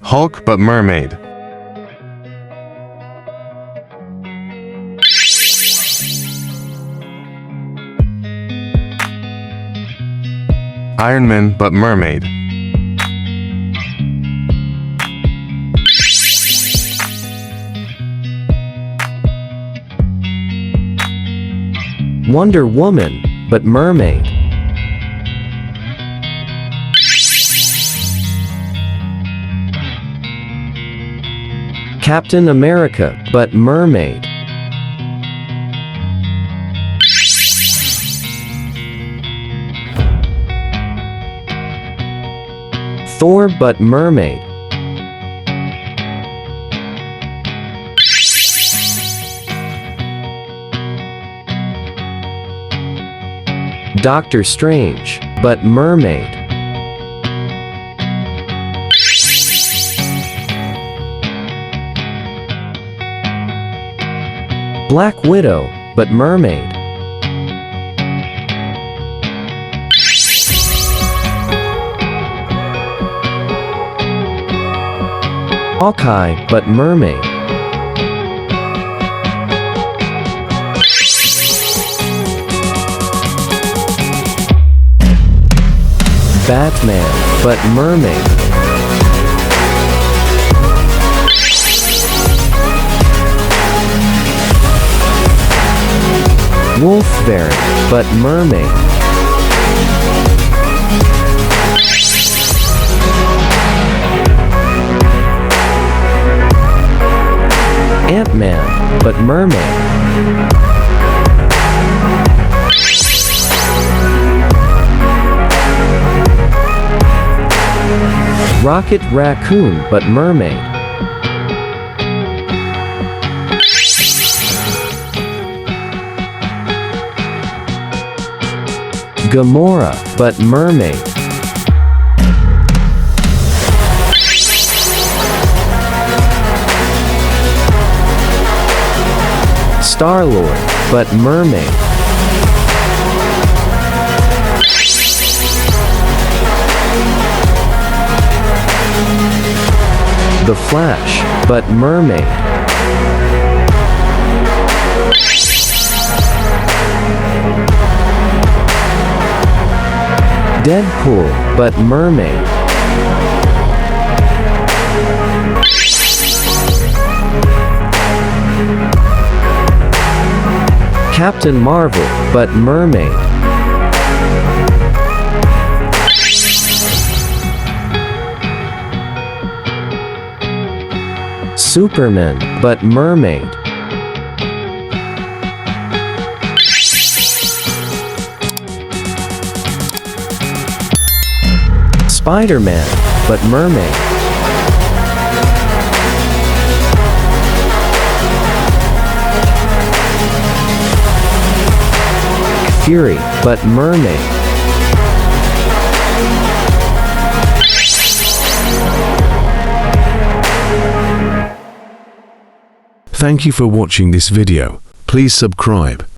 Hulk but mermaid. Iron Man but mermaid. Wonder Woman but mermaid. Captain America but mermaid. Thor but mermaid. Doctor Strange but mermaid. Black Widow but mermaid. Hawkeye but mermaid. Batman but mermaid. Wolfberry but mermaid. Ant-Man but mermaid. Rocket Raccoon but mermaid. Gamora but mermaid. Star-Lord but mermaid. The Flash but mermaid. Deadpool but mermaid. Captain Marvel but mermaid. Superman but mermaid. Spider-Man but mermaid. Fury but mermaid. Thank you for watching this video. Please subscribe.